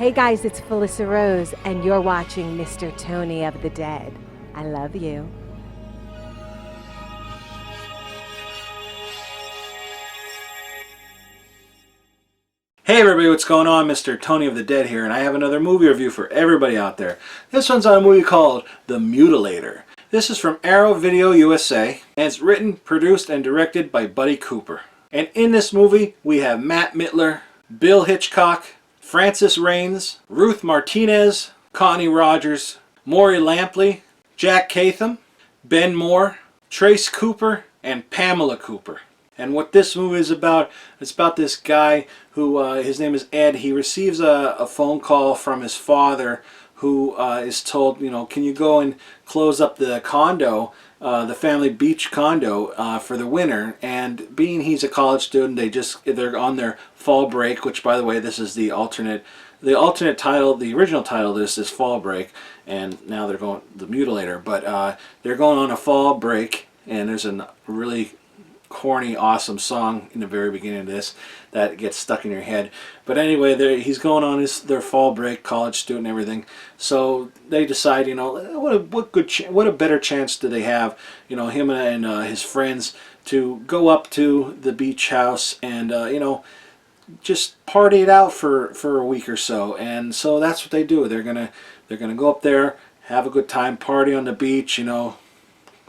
Hey guys, it's Felissa Rose, and you're watching Mr. Tony of the Dead. I love you. Hey everybody, what's going on? Mr. Tony of the Dead here, and I have another movie review for everybody out there. This one's on a movie called The Mutilator. This is from Arrow Video USA, and it's written, produced, and directed by Buddy Cooper. And in this movie, we have Matt Mittler, Bill Hitchcock, Francis Raines, Ruth Martinez, Connie Rogers, Maury Lampley, Jack Catham, Ben Moore, Trace Cooper, and Pamela Cooper. And what this movie is about, it's about this guy who, his name is Ed. He receives a phone call from his father who is told, you know, can you go and close up the condo, the family beach condo for the winter. And being he's a college student, they're on their fall break, which by the way, this is the alternate title. The original title of this is Fall Break, and now they're going The Mutilator. But they're going on a fall break, and there's a really corny, awesome song in the very beginning of this that gets stuck in your head. But anyway, he's going on their fall break, college student, and everything. So they decide, you know, what a better chance do they have, you know, him and his friends to go up to the beach house and you know, just party it out for a week or so. And so that's what they do. They're gonna go up there, have a good time, party on the beach, you know,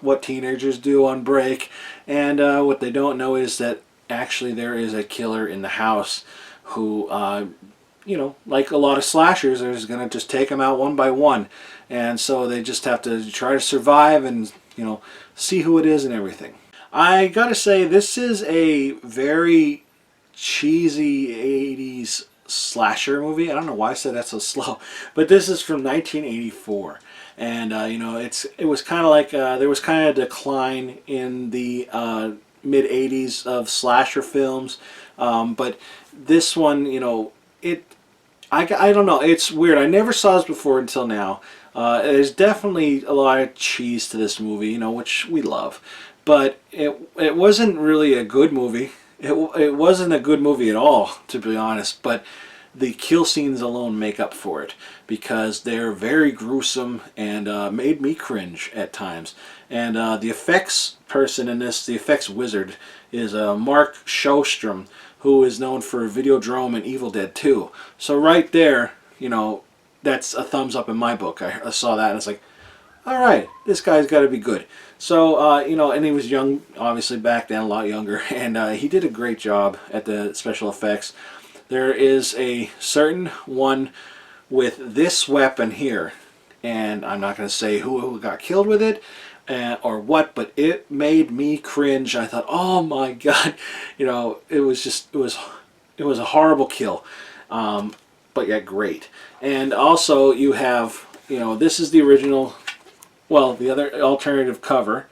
what teenagers do on break. And what they don't know is that actually there is a killer in the house who, you know, like a lot of slashers, is going to just take them out one by one. And so they just have to try to survive and, you know, see who it is and everything. I gotta say, this is a very cheesy 80s slasher movie. I don't know why I said that so slow, but this is from 1984. And you know, it was kind of like there was kind of a decline in the mid 80s of slasher films, but this one, you know, I don't know, it's weird. I never saw this before until now. There's definitely a lot of cheese to this movie, you know, which we love, but it wasn't really a good movie. It wasn't a good movie at all, to be honest, but the kill scenes alone make up for it because they're very gruesome and made me cringe at times. And the effects person in this, the effects wizard, is Mark Shostrom, who is known for Videodrome and Evil Dead 2. So right there, you know, that's a thumbs up in my book. I saw that and it's like, all right, this guy's got to be good. So, you know, and he was young, obviously back then, a lot younger, and he did a great job at the special effects. There is a certain one with this weapon here, and I'm not going to say who got killed with it or what, but it made me cringe. I thought, oh my god, you know, it was a horrible kill, but yet great. And also you have, you know, this is the original, well, the other alternative cover,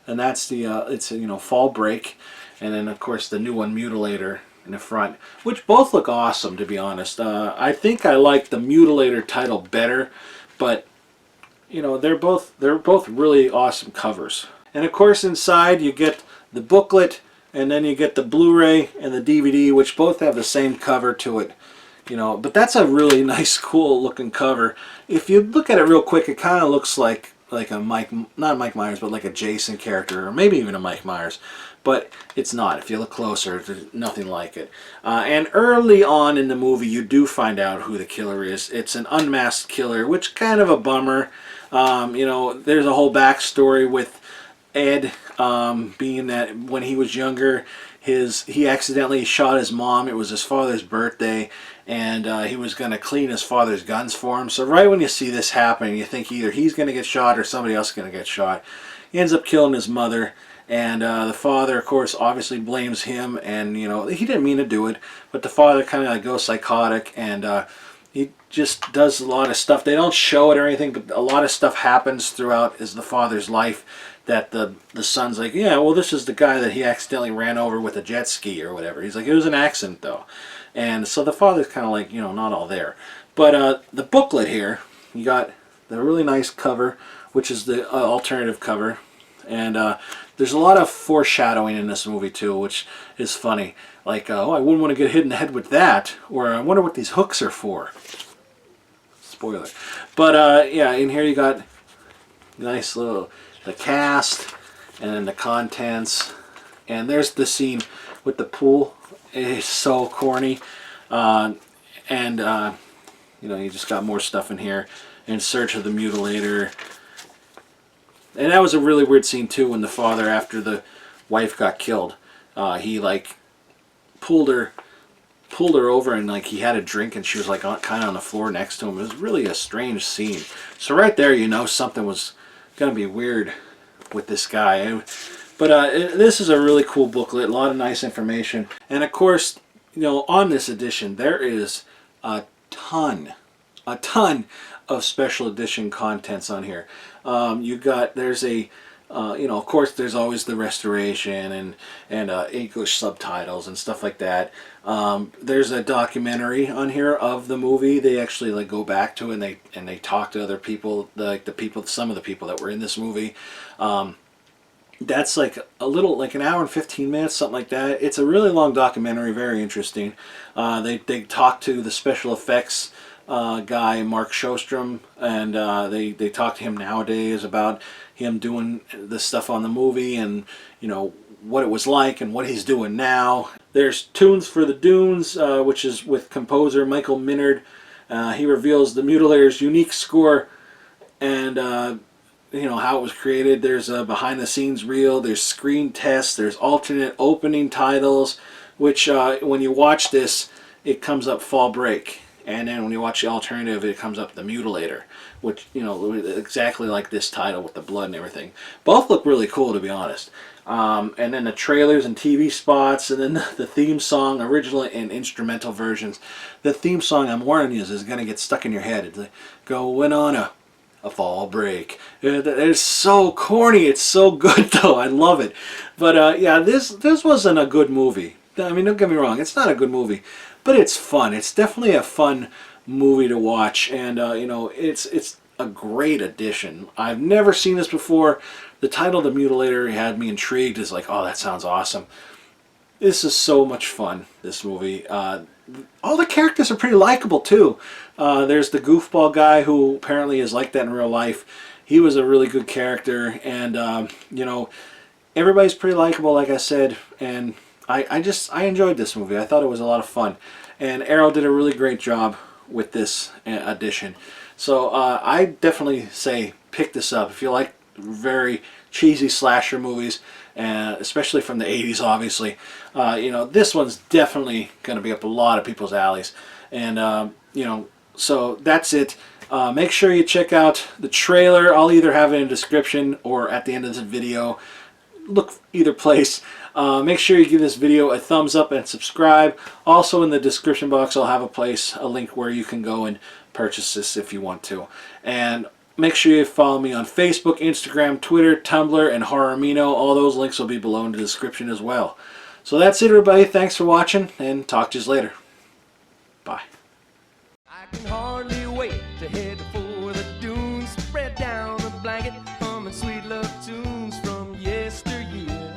and that's the it's, you know, Fall Break, and then of course the new one, Mutilator, in the front, which both look awesome, to be honest. I think I like the Mutilator title better, but you know, they're both really awesome covers. And of course inside you get the booklet, and then you get the Blu-ray and the DVD, which both have the same cover to it, you know. But that's a really nice, cool looking cover. If you look at it real quick, it kind of looks like a not Mike Myers, but like a Jason character, or maybe even a Mike Myers. But it's not. If you look closer, there's nothing like it. And early on in the movie, you do find out who the killer is. It's an unmasked killer, which kind of a bummer. You know, there's a whole backstory with Ed, being that when he was younger, he accidentally shot his mom. It was his father's birthday, and he was going to clean his father's guns for him. So right when you see this happening, you think either he's going to get shot or somebody else is going to get shot. He ends up killing his mother. And the father, of course, obviously blames him, and, you know, he didn't mean to do it, but the father kind of like goes psychotic, and he just does a lot of stuff. They don't show it or anything, but a lot of stuff happens throughout the father's life that the son's like, yeah, well, this is the guy that he accidentally ran over with a jet ski or whatever. He's like, it was an accident, though. And so the father's kind of like, you know, not all there. But the booklet here, you got the really nice cover, which is the alternative cover. And there's a lot of foreshadowing in this movie too, which is funny. Like, oh, I wouldn't want to get hit in the head with that, or I wonder what these hooks are for. spoiler. But yeah, in here you got nice little the cast and then the contents, and there's the scene with the pool. It is so corny, and you know, you just got more stuff in here. In search of the mutilator. And that was a really weird scene too, when the father, after the wife got killed, he like pulled her over, and like he had a drink, and she was like kind of on the floor next to him. It was really a strange scene. So right there, you know something was gonna be weird with this guy. But this is a really cool booklet, a lot of nice information, and of course, you know, on this edition there is a ton of special edition contents on here. There's a you know, of course, there's always the restoration and English subtitles and stuff like that. There's a documentary on here of the movie. They actually like go back to it, and they talk to other people, like some of the people that were in this movie. That's like a little, like an hour and 15 minutes, something like that. It's a really long documentary, very interesting. They talk to the special effects guy, Mark Shostrom, and they talk to him nowadays about him doing the stuff on the movie, and you know what it was like and what he's doing now. There's Tunes for the Dunes, which is with composer Michael Minard. He reveals the Mutilator's unique score and you know how it was created. There's a behind the scenes reel, there's screen tests, there's alternate opening titles, which when you watch this it comes up Fall Break, and then when you watch the alternative it comes up The Mutilator, which, you know, exactly like this title with the blood and everything. Both look really cool, to be honest. And then the trailers and TV spots, and then the theme song, original and instrumental versions. The theme song, I'm warning you, is going to get stuck in your head. It's like, going on a fall break. It's so corny. It's so good, though. I love it. But yeah, this wasn't a good movie. I mean, don't get me wrong. It's not a good movie, but it's fun. It's definitely a fun movie to watch, and you know, it's a great addition. I've never seen this before. The title The Mutilator had me intrigued. It's like, oh, that sounds awesome. This is so much fun, this movie. All the characters are pretty likable too. There's the goofball guy who apparently is like that in real life. He was a really good character, and you know, everybody's pretty likable, like I said, and I enjoyed this movie. I thought it was a lot of fun, and Arrow did a really great job with this edition. So I definitely say pick this up if you like very cheesy slasher movies, especially from the 80s, obviously. You know, this one's definitely going to be up a lot of people's alleys, and you know, so that's it. Make sure you check out the trailer. I'll either have it in the description or at the end of this video. Look either place. Make sure you give this video a thumbs up and subscribe. Also in the description box I'll have a link where you can go and purchase this if you want to. And make sure you follow me on Facebook, Instagram, Twitter, Tumblr, and Horrormino. All those links will be below in the description as well. So that's it, everybody. Thanks for watching, and talk to you later. Bye. I can hardly wait to head for the dunes, spread down a blanket, humming sweet love tunes from yesteryear.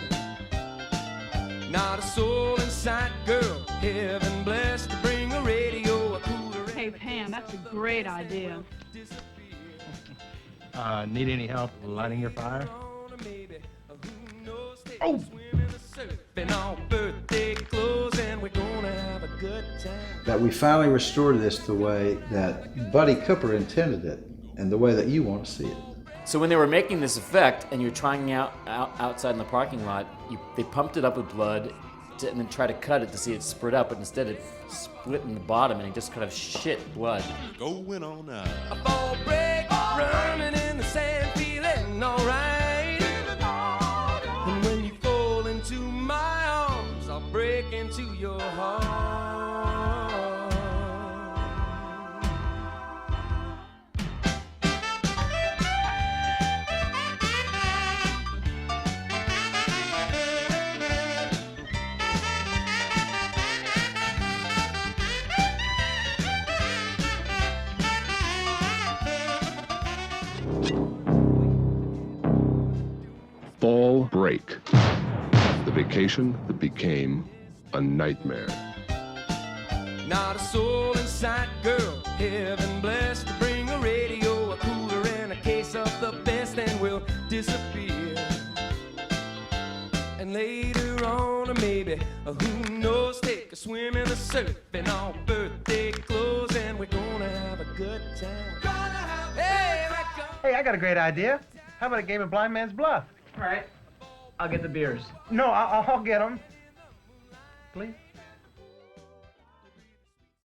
Not a soul in sight, girl, heaven blessed to bring a radio, a cooler. Hey Pam, that's a great idea. Need any help lighting your fire? Oh! That we finally restored this the way that Buddy Cooper intended it, and the way that you want to see it. So when they were making this effect, and you're trying out outside in the parking lot, they pumped it up with blood, and then try to cut it to see it spread up, but instead it split in the bottom, and it just kind of shit blood. Going on now. A ball break, running in the sand, feeling alright. And when you fall into my arms, I'll break into your heart. Fall break. The vacation that became a nightmare. Not a soul in sight, girl, heaven blessed to bring And later on, maybe, who knows, take a swim in the surf in our birthday clothes, and we're gonna have a good time. Hey, I got a great idea. How about a game of blind man's bluff? All right. I'll get the beers. No, I'll get them. Please.